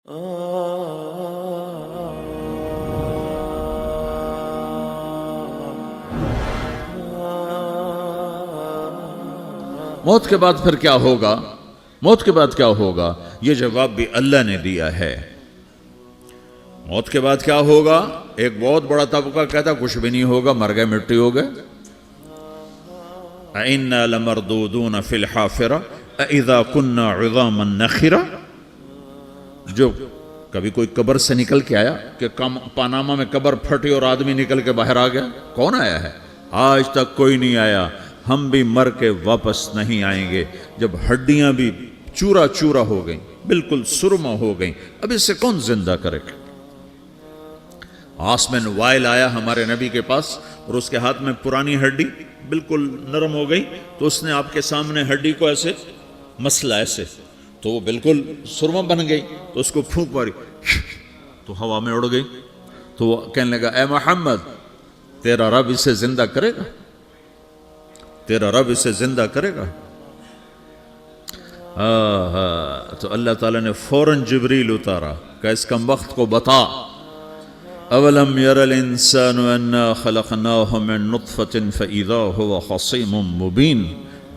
موت کے بعد پھر کیا ہوگا؟ موت کے بعد کیا ہوگا؟ یہ جواب بھی اللہ نے دیا ہے۔ موت کے بعد کیا ہوگا؟ ایک بہت بڑا طبقہ کہتا کچھ بھی نہیں ہوگا، مر گئے، مٹی ہو گئے۔ اِنَّا لَمَرْدُودُونَ فِي الْحَافِرَةِ اِذَا كُنَّا عِظَامًا نَخِرَةً۔ جو کبھی کوئی قبر سے نکل کے آیا کہ پاناما میں قبر پھٹی اور آدمی نکل کے باہر آ گیا؟ کون آیا ہے؟ آج تک کوئی نہیں آیا۔ ہم بھی مر کے واپس نہیں آئیں گے۔ جب ہڈیاں بھی چورا چورا ہو گئیں، بالکل سرما ہو گئیں، اب اس سے کون زندہ کرے گا؟ آسمن وائل آیا ہمارے نبی کے پاس اور اس کے ہاتھ میں پرانی ہڈی بالکل نرم ہو گئی، تو اس نے آپ کے سامنے ہڈی کو ایسے مسلا، ایسے تو وہ بالکل سرما بن گئی، تو اس کو پھونک ماری تو ہوا میں اڑ گئی۔ تو وہ کہنے لگا اے محمد، تیرا رب اسے زندہ کرے گا؟ تیرا رب اسے زندہ کرے گا؟ تو اللہ تعالیٰ نے فوراً جبریل اتارا کہ اس کم وقت کو بتا، اولم یر الانسان انا خلقناہ من نطفۃ فاذا هو خصیم مبین۔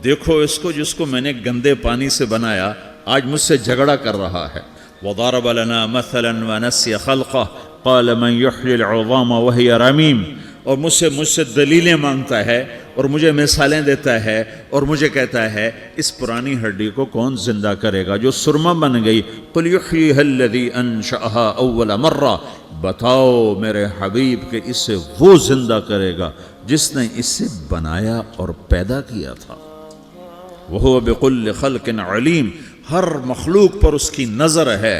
دیکھو اس کو جس کو میں نے گندے پانی سے بنایا، آج مجھ سے جھگڑا کر رہا ہے۔ وضرب لنا مثلا ونسی خلقہ قال من یحیی العظام وہی رمیم۔ اور مجھ سے دلیلیں مانگتا ہے اور مجھے مثالیں دیتا ہے اور مجھے کہتا ہے اس پرانی ہڈی کو کون زندہ کرے گا جو سرما بن گئی؟ قل یحییھا الذی انشأھا اول مرہ۔ بتاؤ میرے حبیب کہ اسے وہ زندہ کرے گا جس نے اسے بنایا اور پیدا کیا تھا۔ وہو بکل خلق علیم۔ ہر مخلوق پر اس کی نظر ہے۔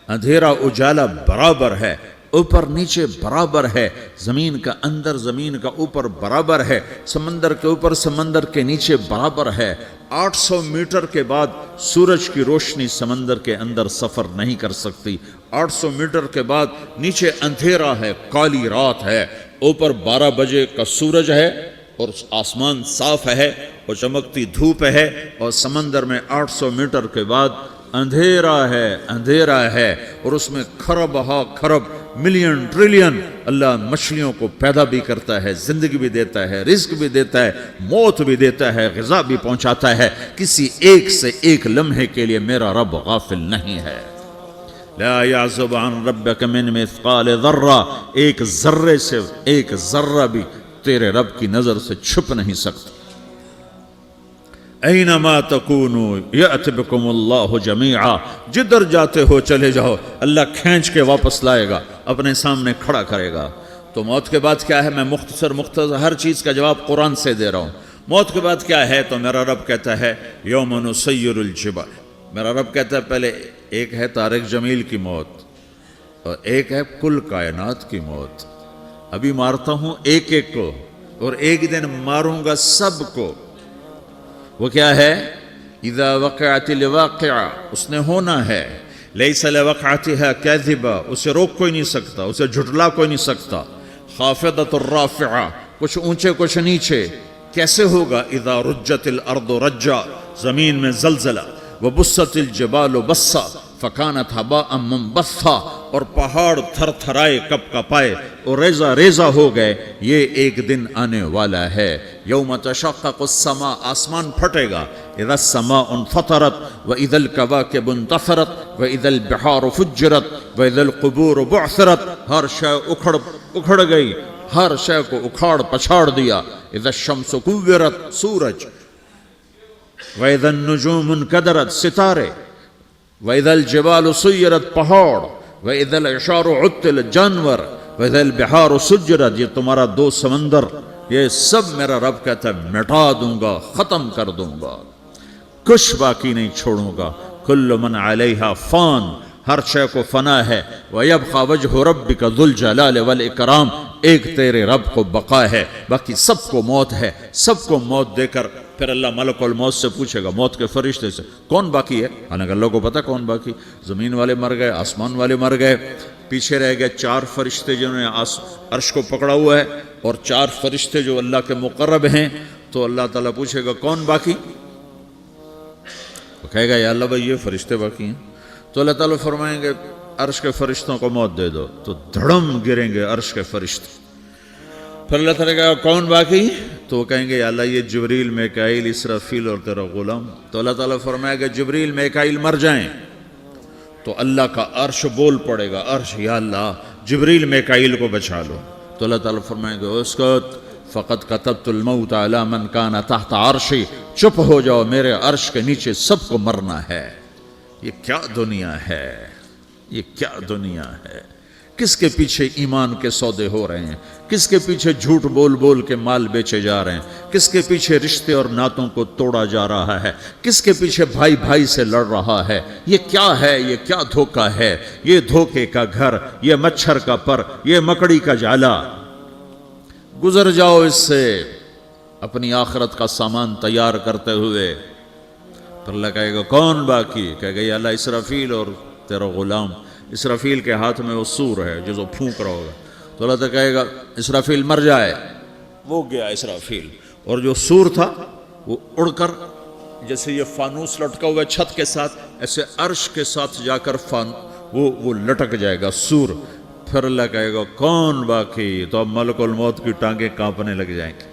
اندھیرا اجالا برابر ہے، اوپر نیچے برابر ہے، زمین کا اندر زمین کا اوپر برابر ہے، سمندر کے اوپر سمندر کے نیچے برابر ہے۔ 800 میٹر کے بعد سورج کی روشنی سمندر کے اندر سفر نہیں کر سکتی۔ 800 میٹر کے بعد نیچے اندھیرا ہے، کالی رات ہے، اوپر 12 بجے کا سورج ہے اور آسمان صاف ہے اور چمکتی دھوپ ہے، اور سمندر میں 800 میٹر کے بعد اندھیرا ہے اور اس میں کھرب ہا کھرب ملین ٹریلین اللہ مچھلیوں کو پیدا بھی کرتا ہے، زندگی بھی دیتا ہے، رزق بھی دیتا ہے، موت بھی دیتا ہے، غذا بھی پہنچاتا ہے۔ کسی ایک سے ایک لمحے کے لیے میرا رب غافل نہیں ہے۔ لا يعزب عن ربك من مثقال ذرہ۔ ایک ذرے سے ایک ذرہ بھی تیرے رب کی نظر سے چھپ نہیں سکتا۔ اینما تکونوا یأت بکم اللہ جمیعا۔ جدھر جاتے ہو چلے جاؤ، اللہ کھینچ کے واپس لائے گا، اپنے سامنے کھڑا کرے گا۔ تو موت کے بعد کیا ہے؟ میں مختصر ہر چیز کا جواب قرآن سے دے رہا ہوں۔ موت کے بعد کیا ہے؟ تو میرا رب کہتا ہے یوم نسیر الجبال۔ میرا رب کہتا ہے پہلے ایک ہے طارق جمیل کی موت اور ایک ہے کل کائنات کی موت۔ ابھی مارتا ہوں ایک ایک کو اور ایک دن ماروں گا سب کو۔ وہ کیا ہے؟ اذا وقعت الواقعہ، اس نے ہونا ہے۔ لیس لوقعتها کاذبہ، اسے روک کوئی نہیں سکتا، اسے جھٹلا کوئی نہیں سکتا۔ خافضۃ الرافعہ، کچھ اونچے کچھ نیچے۔ کیسے ہوگا؟ اذا رجت الارض رجا، زمین میں زلزلہ۔ وبست الجبال بسا فکانت ہباء منبثا، اور پہاڑ تھر تھرائے کپ کپائے اور ریزہ ریزہ ہو گئے۔ یہ ایک دن آنے والا ہے۔ یوم تشقق السماء، آسمان پھٹے گا۔ اذا السماء انفطرت واذا الكواكب انتثرت واذا البحار فجرت واذا القبور بعثرت۔ ہر شے اکھڑ گئی، ہر شے کو اکھاڑ پچھاڑ دیا۔ اذا الشمس كورت، سورج۔ واذا النجوم انكدرت، ستارے۔ وَإِذَا الْجِبَالُ سُيِّرَتْ، پہاڑ۔ وَإِذَا الْعِشَارُ عُطِّلَتْ، جانور۔ وَإِذَا الْبِحَارُ سُجِّرَتْ، یہ تمہارا دو سمندر، یہ سب میرا رب کہتا ہے مٹا دوں گا، ختم کر دوں گا، کچھ باقی نہیں چھوڑوں گا۔ كُلُّ مَنْ عَلَيْهَا فان، ہر شے کو فنا ہے۔ وَيَبْقَى وَجْهُ رَبِّكَ ذُو الْجَلَالِ وَالْإِكْرَامِ، ایک تیرے رب کو بقا ہے، باقی سب کو موت ہے۔ سب کو موت دے کر پھر اللہ ملک الموت سے پوچھے گا، موت کے فرشتے سے، کون باقی ہے؟ حالانکہ اللہ کو پتا کون باقی۔ زمین والے مر گئے، آسمان والے مر گئے، پیچھے رہ گئے 4 فرشتے جنہوں نے عرش کو پکڑا ہوا ہے اور 4 فرشتے جو اللہ کے مقرب ہیں۔ تو اللہ تعالیٰ پوچھے گا کون باقی؟ وہ کہے گا یا اللہ بھائی یہ فرشتے باقی ہیں۔ تو اللہ تعالیٰ فرمائیں گے عرش کے فرشتوں کو موت دے دو، تو دھڑم گریں گے عرش کے فرشتے. پھر اللہ تعالیٰ کہا کون باقی؟ تو وہ کہیں گے یا اللہ یہ جبریل، میکائیل، اسرافیل اور تیرا غلام. تو اللہ تعالیٰ فرمائے گا جبریل، میکائیل مر جائیں، تو اللہ کا عرش بول پڑے گا، عرش یا اللہ جبریل میکائیل کو بچا لو. تو اللہ تعالیٰ فرمائیں گے اسکت فقط کتبت الموت علی من کان تحت عرشی، چپ ہو جاؤ، میرے عرش کے نیچے سب کو مرنا ہے. یہ کیا دنیا ہے، یہ کیا دنیا ہے. کس کے پیچھے ایمان کے سودے ہو رہے ہیں، کس کے پیچھے جھوٹ بول بول کے مال بیچے جا رہے ہیں، کس کے پیچھے رشتے اور ناتوں کو توڑا جا رہا ہے، کس کے پیچھے بھائی بھائی سے لڑ رہا ہے. یہ کیا ہے، یہ کیا دھوکہ ہے، یہ دھوکے کا گھر، یہ مچھر کا پر، یہ مکڑی کا جالا. گزر جاؤ اس سے اپنی آخرت کا سامان تیار کرتے ہوئے. پھر اللہ کہے گا کون باقی؟ کہے گا یا اللہ اسرافیل اور تیرا غلام. اسرافیل کے ہاتھ میں وہ سور ہے جو پھونک رہا ہوگا. تو اللہ تعالیٰ کہے گا اسرافیل مر جائے. وہ گیا اسرافیل، اور جو سور تھا وہ اڑ کر جیسے یہ فانوس لٹکا ہوا چھت کے ساتھ، ایسے عرش کے ساتھ جا کر وہ لٹک جائے گا سور. پھر اللہ کہے گا کون باقی؟ تو اب ملک الموت کی ٹانگیں کانپنے لگ جائیں گی،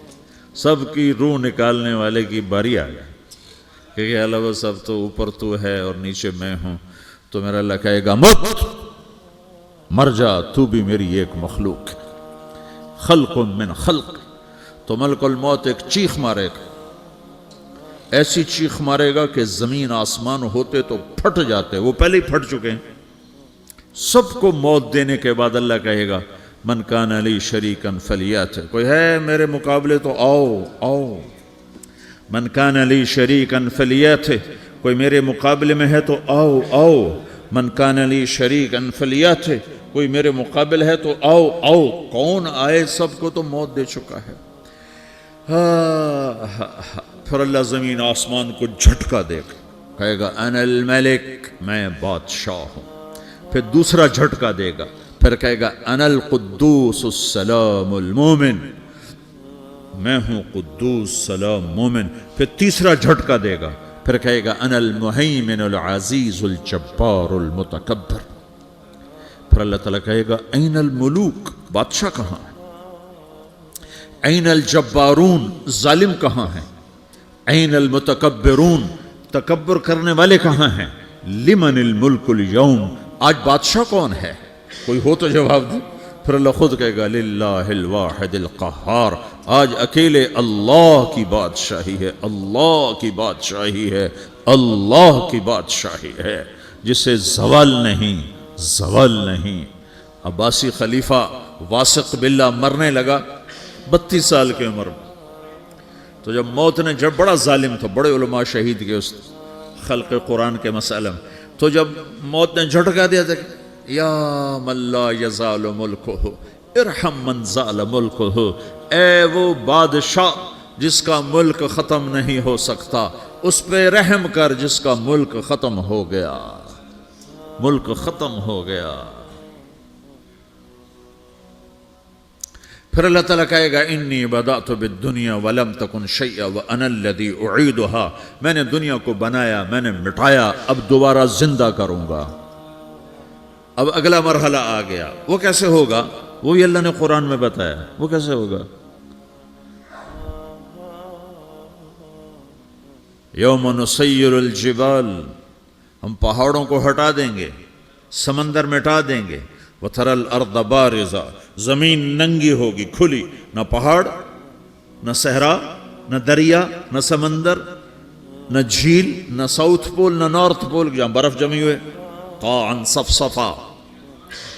سب کی روح نکالنے والے کی باری آ گئی. کہ اللہ وہ سب تو اوپر تو ہے اور نیچے میں ہوں. تو میرا اللہ کہے گا موت مر جا، تو بھی میری ایک مخلوق، خلق من خلق. تو ملک الموت ایک چیخ مارے گا، ایسی چیخ مارے گا کہ زمین آسمان ہوتے تو پھٹ جاتے، وہ پہلے ہی پھٹ چکے ہیں. سب کو موت دینے کے بعد اللہ کہے گا من کان علی شریکن فلیات، کوئی ہے میرے مقابلے تو آؤ آؤ. من کان علی شریکن فلیات، کوئی میرے مقابلے میں ہے تو آؤ آؤ. من کان علی شریکن فلیات، کوئی میرے مقابل ہے تو آؤ آؤ. کون آئے؟ سب کو تو موت دے چکا ہے. پھر اللہ زمین آسمان کو جھٹکا دے گا، کہے گا انا الملک، میں بادشاہ ہوں. پھر دوسرا جھٹکا دے گا، پھر کہے گا انا القدوس السلام المومن، میں ہوں قدوس سلام مومن. پھر تیسرا جھٹکا دے گا، پھر کہے گا انا المہیمن العزیز الجبار المتکبر. پھر اللہ تعالیٰ کہے گا این الملوک، بادشاہ کہاں ہے؟ این الجبارون، ظالم کہاں ہیں؟ این المتکبرون، تکبر کرنے والے کہاں ہیں؟ لمن الملک اليوم، آج بادشاہ کون ہے؟ کوئی ہو تو جواب دے. پھر اللہ خود کہے گا للہ الواحد القہار، آج اکیلے اللہ کی بادشاہی ہے، اللہ کی بادشاہی ہے، اللہ کی بادشاہی ہے جسے زوال نہیں، زوال نہیں. عباسی خلیفہ واثق باللہ مرنے لگا 32 سال کی عمر میں. تو جب موت نے، جب بڑا ظالم تھا، بڑے علماء شہید کے اس خلق قرآن کے مسئلہ میں، تو جب موت نے جھٹکا دیا تھا یا من لا یزال ملکہ ارحم من زال ملکہ، اے وہ بادشاہ جس کا ملک ختم نہیں ہو سکتا، اس پہ رحم کر جس کا ملک ختم ہو گیا، ملک ختم ہو گیا. پھر اللہ تعالیٰ کہے گا انی بدأت بالدنیا ولم تکن شیئا وانا الذی اعیدہا، میں نے دنیا کو بنایا، میں نے مٹایا، اب دوبارہ زندہ کروں گا. اب اگلا مرحلہ آ گیا. وہ کیسے ہوگا؟ وہی اللہ نے قرآن میں بتایا. وہ کیسے ہوگا؟ یوم نسیر الجبال، ہم پہاڑوں کو ہٹا دیں گے، سمندر مٹا دیں گے. وتری الارض بارزا، زمین ننگی ہوگی، کھلی، نہ پہاڑ، نہ صحرا، نہ دریا، نہ سمندر، نہ جھیل، نہ ساؤتھ پول، نہ نارتھ پول جہاں برف جمی ہوئے. قاعا صفصفا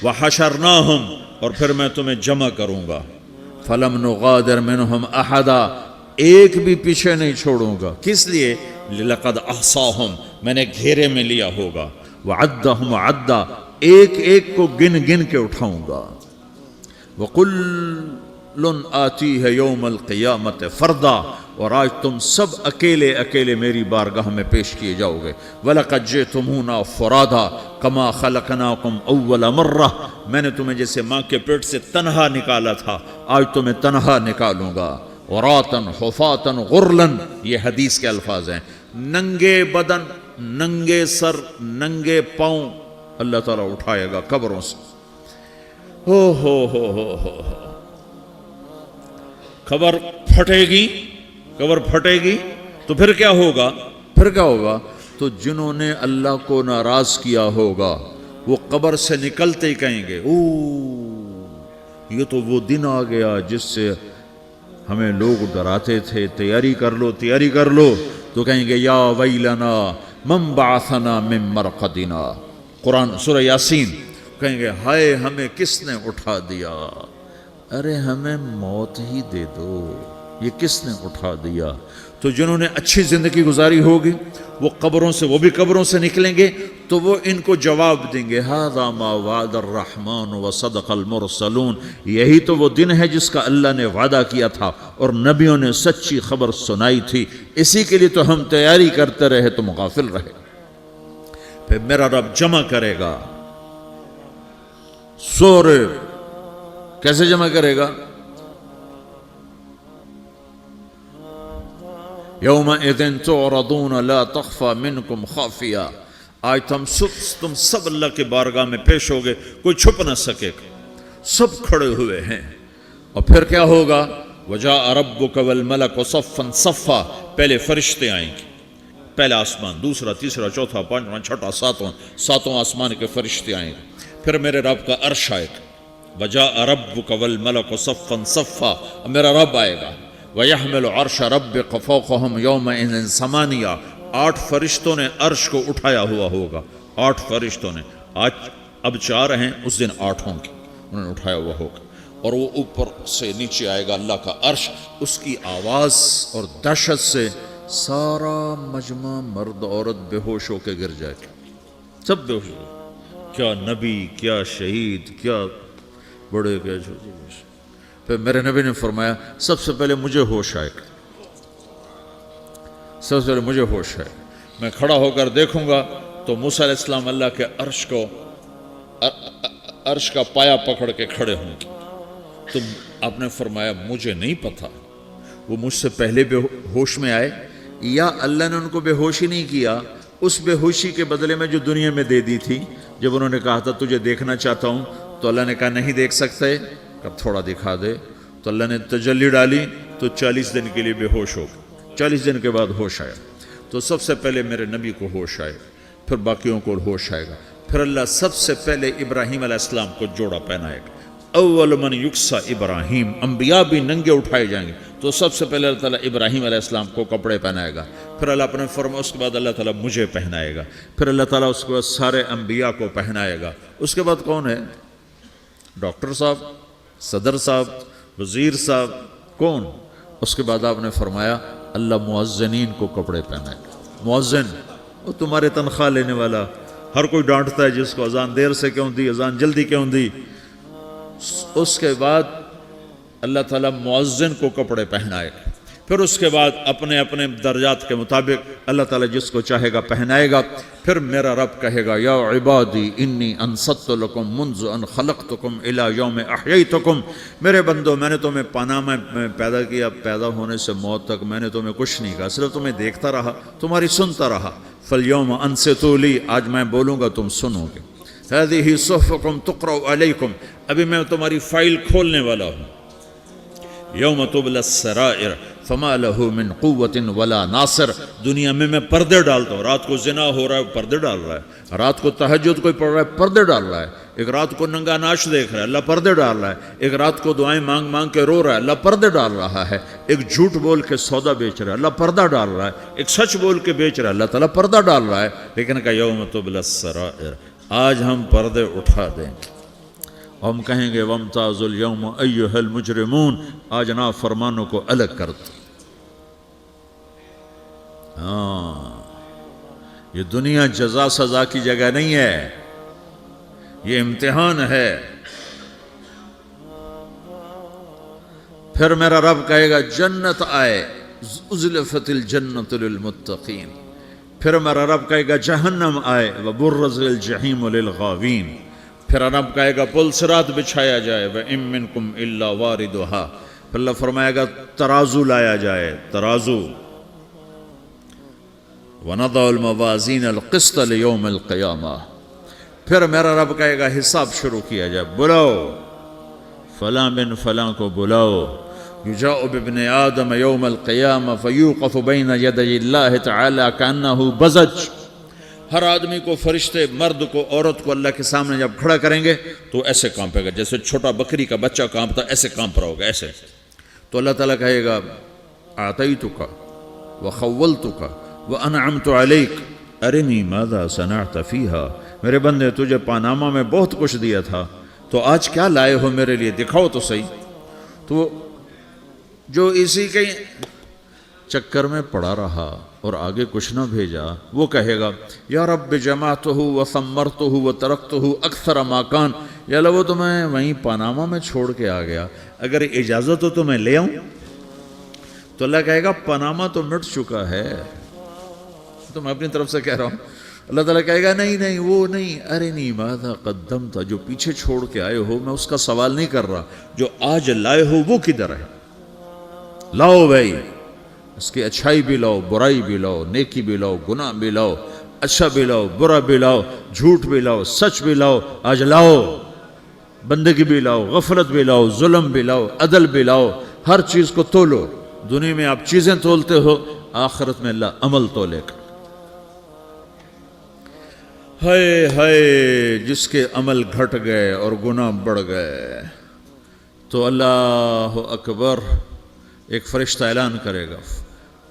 وحشرناہم، اور پھر میں تمہیں جمع کروں گا. فلم نغادر منہم احدا، ایک بھی پیچھے نہیں چھوڑوں گا. کس لیے؟ لقد احصاہم، میں نے گھیرے میں لیا ہوگا. وعدہم عدا، ایک ایک کو گن گن کے اٹھاؤں گا. وَقُلٌّ آتِيهَ يَوْمَ الْقِيَامَةِ فَرْدًا، اور آج تم سب اکیلے اکیلے میری بارگاہ میں پیش کیے جاؤ گے. وَلَقَدْ جِئْتُمُونَا فُرَادًا كَمَا خَلَقْنَاكُمْ أَوَّلَ مَرَّةٍ، میں نے تمہیں جیسے ماں کے پیٹ سے تنہا نکالا تھا، آج تمہیں تنہا نکالوں گا. عُرَاةً حُفَاةً غُرْلًا، یہ حدیث کے الفاظ ہیں. ننگے بدن، ننگے سر، ننگے پاؤں، اللہ تعالیٰ اٹھائے گا قبروں سے. ہو قبر پھٹے گی تو پھر کیا ہوگا؟ تو جنہوں نے اللہ کو ناراض کیا ہوگا وہ قبر سے نکلتے ہی کہیں گے یہ تو وہ دن آ گیا جس سے ہمیں لوگ ڈراتے تھے، تیاری کر لو. تو کہیں گے یا ویلنا من بعثنا من مرقدنا، قرآن سورہ یاسین. کہیں گے ہائے ہمیں کس نے اٹھا دیا، ارے ہمیں موت ہی دے دو، یہ کس نے اٹھا دیا. تو جنہوں نے اچھی زندگی گزاری ہوگی وہ بھی قبروں سے نکلیں گے تو وہ ان کو جواب دیں گے ھذا ما وعد الرحمن وصدق المرسلون، یہی تو وہ دن ہے جس کا اللہ نے وعدہ کیا تھا اور نبیوں نے سچی خبر سنائی تھی، اسی کے لیے تو ہم تیاری کرتے رہے تم غافل رہے. پھر میرا رب جمع کرے گا سورے. کیسے جمع کرے گا؟ یومئذ تعرضون لا تخفى منکم خافیہ. آج تم سب اللہ کے بارگاہ میں پیش ہوگے، کوئی چھپ نہ سکے گا، سب کھڑے ہوئے ہیں. اور پھر کیا ہوگا؟ وجاء ربک والملک صفا صفا. پہلے فرشتے آئیں گے، پہلا آسمان، دوسرا، تیسرا، چوتھا، پانچواں، چھٹا، ساتواں آسمان کے فرشتے آئیں گے. پھر میرے رب کا عرش آئے گا. وجاء ربک والملک صفا صفا، میرا رب آئے گا. وَيَحْمِلُ عَرْشَ رَبِّكَ فَوْقَهُمْ يَوْمَئِذٍ ثَمَانِيَةٌ. 8 فرشتوں نے عرش کو اٹھایا ہوا ہوگا. 8 فرشتوں نے، آج اب 4 ہیں، اس دن 8 ہوں گے، انہوں نے اٹھایا ہوا ہوگا. اور وہ اوپر سے نیچے آئے گا اللہ کا عرش. اس کی آواز اور دہشت سے سارا مجمع مرد عورت بے ہوش ہو کے گر جائے گا، سب بے ہوش ہو. کیا نبی، کیا شہید، کیا بڑے، کیا چھوٹے. پھر میرے نبی نے فرمایا سب سے پہلے مجھے ہوش آئے گا، سب سے پہلے مجھے ہوش آئے. میں کھڑا ہو کر دیکھوں گا تو موسیٰ علیہ السلام اللہ کے عرش کا پایا پکڑ کے کھڑے ہوں گے. تو آپ نے فرمایا مجھے نہیں پتا وہ مجھ سے پہلے بے ہوش میں آئے یا اللہ نے ان کو بے ہوشی نہیں کیا، اس بے ہوشی کے بدلے میں جو دنیا میں دے دی تھی. جب انہوں نے کہا تھا تجھے دیکھنا چاہتا ہوں تو اللہ نے کہا نہیں دیکھ سکتے، کب تھوڑا دکھا دے. تو اللہ نے تجلی ڈالی تو 40 دن کے لیے بے ہوش ہو گئے. 40 دن کے بعد ہوش آیا. تو سب سے پہلے میرے نبی کو ہوش آئے، پھر باقیوں کو ہوش آئے گا. پھر اللہ سب سے پہلے ابراہیم علیہ السلام کو جوڑا پہنائے گا. اول من یکسا ابراہیم، انبیاء بھی ننگے اٹھائے جائیں گے. تو سب سے پہلے اللہ تعالیٰ ابراہیم علیہ السلام کو کپڑے پہنائے گا. پھر اللہ اپنے فرما، اس کے بعد اللہ تعالیٰ مجھے پہنائے گا. پھر اللہ تعالیٰ اس کے بعد سارے انبیاء کو پہنائے گا. اس کے بعد کون ہے؟ ڈاکٹر صاحب، صدر صاحب، وزیر صاحب، کون؟ اس کے بعد آپ نے فرمایا اللہ مؤذنین کو کپڑے پہنائے گا. مؤذن وہ تمہارے تنخواہ لینے والا، ہر کوئی ڈانٹتا ہے جس کو اذان دیر سے کیوں دی، اذان جلدی کیوں دی. اس کے بعد اللہ تعالیٰ مؤذن کو کپڑے پہنائے گا. پھر اس کے بعد اپنے اپنے درجات کے مطابق اللہ تعالیٰ جس کو چاہے گا پہنائے گا. پھر میرا رب کہے گا یا عبادی انی انصت لکم منذ ان خلقتکم الی یوم احییتکم. میرے بندو، میں نے تمہیں پاناما میں پیدا کیا، پیدا ہونے سے موت تک میں نے تمہیں کچھ نہیں کہا، صرف تمہیں دیکھتا رہا، تمہاری سنتا رہا. فالیوم انصتوا لی، آج میں بولوں گا تم سنو گے. ہذہ صحفکم تقرأ علیکم، ابھی میں تمہاری فائل کھولنے والا ہوں. یوم تبلی السرائر فما لہ من قوت ولا ناصر. دنیا میں پردے ڈالتا ہوں. رات کو زنا ہو رہا ہے، پردے ڈال رہا ہے. رات کو تہجد کوئی پڑھ رہا ہے، پردے ڈال رہا ہے. ایک رات کو ننگا ناچ دیکھ رہا ہے، اللہ پردے ڈال رہا ہے. ایک رات کو دعائیں مانگ مانگ کے رو رہا ہے، اللہ پردے ڈال رہا ہے. ایک جھوٹ بول کے سودا بیچ رہا ہے، اللہ پردہ ڈال رہا ہے. ایک سچ بول کے بیچ رہا ہے، اللہ تعالیٰ پردہ ڈال رہا ہے. لیکن کہ یوم تبلی السرائر، آج ہم پردے اٹھا دیں گے. ہم کہیں گے وامتازوا اليوم ایھا المجرمون، آج نافرمانوں کو الگ کر دو. یہ دنیا جزا سزا کی جگہ نہیں ہے، یہ امتحان ہے. پھر میرا رب کہے گا جنت آئے، ازلفت الجنت للمتقین. پھر میرا رب کہے گا جہنم آئے، وبرزت الجحیم للغاوین. پھر رب کہے گا پل صراط بچھایا جائے، وَإِن مِّنكُمْ إِلَّا وَارِدُهَا. پھر اللہ فرمائے گا ترازو لایا جائے، ترازو. وَنَضَعُ الْمَوَازِينَ الْقِسْطَ لِيَوْمِ الْقِيَامَةِ. پھر میرا رب کہے گا حساب شروع کیا جائے، بلاؤ فلاں بن فلاں کو بلاؤ، یجاء بابن آدم یوم القیامہ فیوقف بین یدی اللہ تعالی کانہ بزج، ہر آدمی کو، فرشتے، مرد کو، عورت کو اللہ کے سامنے جب کھڑا کریں گے تو ایسے کانپے گا جیسے چھوٹا بکری کا بچہ کانپتا، ایسے کانپ رہا ہوگا ایسے. تو اللہ تعالیٰ کہے گا اعطیتک وخولتک وانعمت علیک ارنی ماذا صنعت فیہا، میرے بندے تجھے پاناما میں بہت کچھ دیا تھا، تو آج کیا لائے ہو میرے لیے، دکھاؤ تو صحیح. تو جو اسی کے چکر میں پڑا رہا اور آگے کچھ نہ بھیجا، وہ کہے گا یا رب جمعتہ وثمرتہ وترکتہ اکثر ما کان، یا اللہ وہ تو میں وہیں پاناما میں چھوڑ کے آ گیا، اگر اجازت ہو تو میں لے آؤں. تو اللہ کہے گا پاناما تو مٹ چکا ہے، تو میں اپنی طرف سے کہہ رہا ہوں. اللہ تعالیٰ کہے گا نہیں نہیں وہ نہیں، ارنی ماذا قدمت، جو پیچھے چھوڑ کے آئے ہو میں اس کا سوال نہیں کر رہا، جو آج لائے ہو وہ کدھر ہے، لاؤ بھائی، اس کی اچھائی بھی لاؤ، برائی بھی لاؤ، نیکی بھی لاؤ، گناہ بھی لاؤ، اچھا بھی لاؤ، برا بھی لاؤ، جھوٹ بھی لاؤ، سچ بھی لاؤ، آج لاؤ، بندگی بھی لاؤ، غفلت بھی لاؤ، ظلم بھی لاؤ، عدل بھی لاؤ، ہر چیز کو تولو. دنیا میں آپ چیزیں تولتے ہو، آخرت میں اللہ عمل تولے گا. ہائے ہائے جس کے عمل گھٹ گئے اور گناہ بڑھ گئے، تو اللہ اکبر، ایک فرشتہ اعلان کرے گا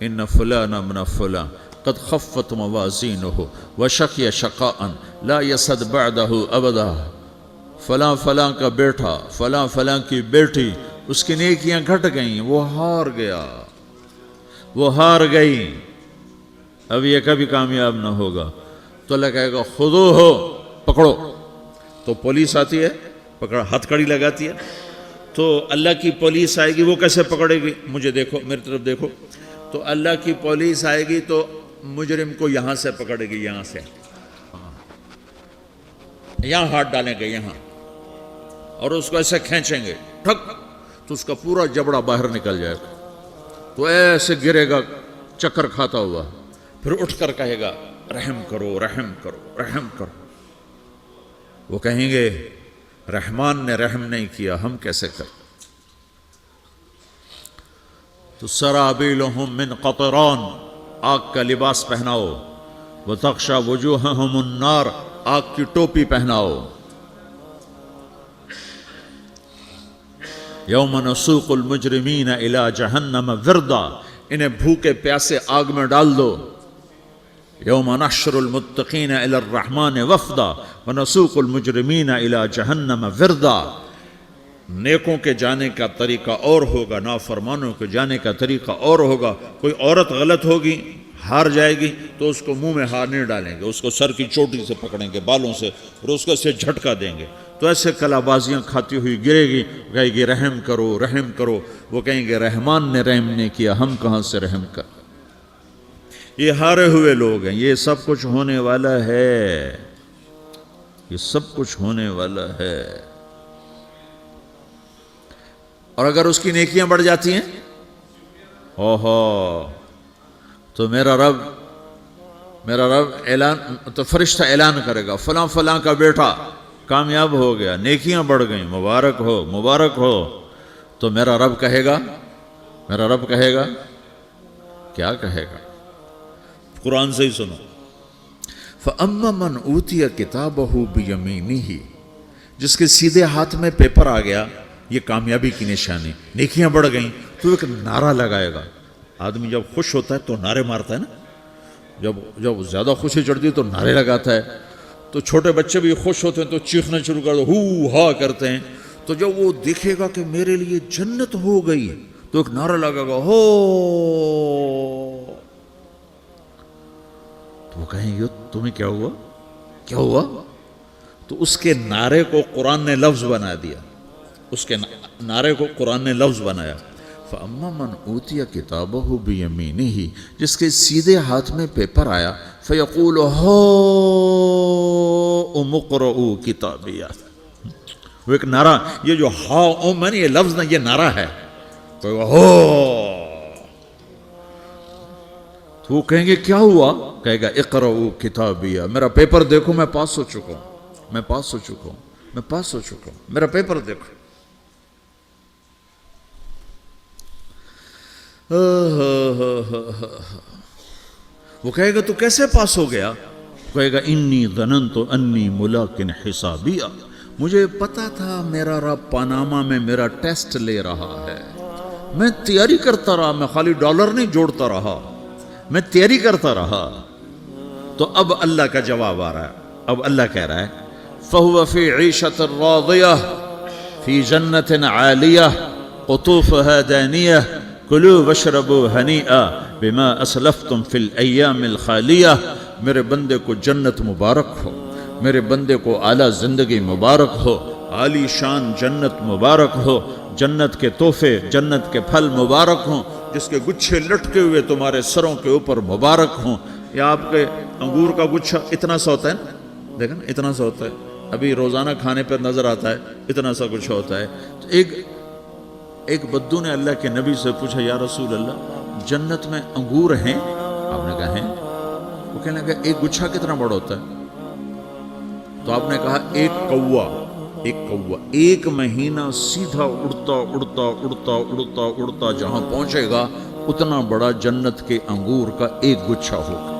ان فلان من فلان قد خفت موازینہ وشقی شقاء لا یسد بعدہ ابدا، فلاں فلاں کا بیٹا، فلاں فلاں کی بیٹی، اس کی نیکیاں گھٹ گئیں، وہ ہار گیا، وہ ہار گئی، اب یہ کبھی کامیاب نہ ہوگا. تو اللہ کہے گا خودو ہو، پکڑو. تو پولیس آتی ہے، پکڑ ہتھ کڑی لگاتی ہے، تو اللہ کی پولیس آئے گی، وہ کیسے پکڑے گی، مجھے دیکھو، میری طرف دیکھو. تو اللہ کی پولیس آئے گی تو مجرم کو یہاں سے پکڑے گی، یہاں سے، یہاں ہاتھ ڈالیں گے یہاں، اور اس کو ایسے کھینچیں گے ٹھک، تو اس کا پورا جبڑا باہر نکل جائے گا، تو ایسے گرے گا چکر کھاتا ہوا، پھر اٹھ کر کہے گا رحم کرو رحم کرو رحم کرو. وہ کہیں گے رحمان نے رحم نہیں کیا، ہم کیسے کریں. تو سرابیلہم من قطران، آگ کا لباس پہناؤ، وتغشی وجوہہم النار، آگ کی ٹوپی پہناؤ. یوم نسوق المجرمین الی جہنم وردا، انہیں بھوکے پیاسے آگ میں ڈال دو. یوم نحشر المتقین الی الرحمن وفدا ونسوق المجرمین الی جہنم وردا. نیکوں کے جانے کا طریقہ اور ہوگا، نافرمانوں کے جانے کا طریقہ اور ہوگا. کوئی عورت غلط ہوگی، ہار جائے گی، تو اس کو منہ میں ہار نہیں ڈالیں گے، اس کو سر کی چوٹی سے پکڑیں گے، بالوں سے، اور اس کو اسے جھٹکا دیں گے، تو ایسے کلا بازیاں کھاتی ہوئی گرے گی، کہے گی رحم کرو رحم کرو. وہ کہیں گے رحمان نے رحم نہیں کیا، ہم کہاں سے رحم کر. یہ ہارے ہوئے لوگ ہیں. یہ سب کچھ ہونے والا ہے، یہ سب کچھ ہونے والا ہے. اور اگر اس کی نیکیاں بڑھ جاتی ہیں، اوہو، تو میرا رب اعلان، تو فرشتہ اعلان کرے گا فلاں فلاں کا بیٹا کامیاب ہو گیا، نیکیاں بڑھ گئیں، مبارک ہو مبارک ہو. تو میرا رب کہے گا کیا کہے گا، قرآن سے ہی سنو. فَأَمَّا مَنْ أُوتِيَ كِتَابَهُ بِيَمِينِهِ، جس کے سیدھے ہاتھ میں پیپر آ گیا، یہ کامیابی کی نشانی، نیکیاں بڑھ گئیں، تو ایک نعرہ لگائے گا. آدمی جب خوش ہوتا ہے تو نعرے مارتا ہے نا، جب زیادہ خوشی چڑھتی ہے تو نعرے لگاتا ہے. تو چھوٹے بچے بھی خوش ہوتے ہیں تو چیخنا شروع کر دو، ہو ہا کرتے ہیں. تو جب وہ دیکھے گا کہ میرے لیے جنت ہو گئی، تو ایک نعرہ لگے گا، ہو. تو وہ کہیں گے تمہیں کیا ہوا. تو اس کے نعرے کو قرآن نے لفظ بنا دیا، اس کے نعرے کو قرآن نے لفظ بنایا. فَأَمَّا مَنْ أُوتِيَ كِتَابَهُ بِيَمِينِهِ، جس کے سیدھے ہاتھ میں پیپر آیا، فَيَقُولُ هَاؤْمُ اقْرَءُوا كِتَابِيَهْ. وہ ایک نعرہ، یہ جو ہاؤم ہے نا، یہ لفظ نہ، یہ نعرہ ہے. تو وہ کہیں گے کیا ہوا، کہے گا اقرؤوا کتابیہ، میرا پیپر دیکھو میں پاس ہو چکا ہوں. میں پاس ہو چکا ہوں، میں پاس ہو چکا ہوں، میرا پیپر دیکھو۔ وہ کہے گا تو کیسے پاس ہو گیا؟ کہے گا انی ظننت انی ملاقن حسابیہ، مجھے پتا تھا میرا رب پاناما میں میرا ٹیسٹ لے رہا ہے، میں تیاری کرتا رہا، میں خالی ڈالر نہیں جوڑتا رہا، میں تیاری کرتا رہا۔ تو اب اللہ کا جواب آ رہا ہے، اب اللہ کہہ رہا ہے فَهُوَ فِي عِيشَةٍ رَاضِيَةٍ فِي جَنَّةٍ عَالِيَةٍ قُطُوفُهَا دَانِيَةٍ كُلُوا وَاشْرَبُوا هَنِيئًا بِمَا أَسْلَفْتُمْ فِي الْأَيَّامِ الْخَالِيَةِ، میرے بندے کو جنت مبارک ہو، میرے بندے کو اعلیٰ زندگی مبارک ہو، عالی شان جنت مبارک ہو، جنت کے تحفے، جنت کے پھل مبارک ہوں، جس کے گچھے لٹکے ہوئے تمہارے سروں کے اوپر مبارک ہوں۔ یا آپ کے انگور کا گچھا اتنا سا ہوتا ہے نا، دیکھیں نا اتنا سا ہوتا ہے، ابھی روزانہ کھانے پر نظر آتا ہے، اتنا سا گچھا ہوتا ہے۔ تو ایک بدو نے اللہ کے نبی سے پوچھا یا رسول اللہ جنت میں انگور ہیں؟ آپ نے کہا ہیں۔ وہ کہنے لگا ایک گچھا کتنا بڑا ہوتا ہے؟ تو آپ نے کہا ایک کوا، ایک مہینہ سیدھا اڑتا اڑتا اڑتا اڑتا اڑتا جہاں پہنچے گا اتنا بڑا جنت کے انگور کا ایک گچھا ہوگا۔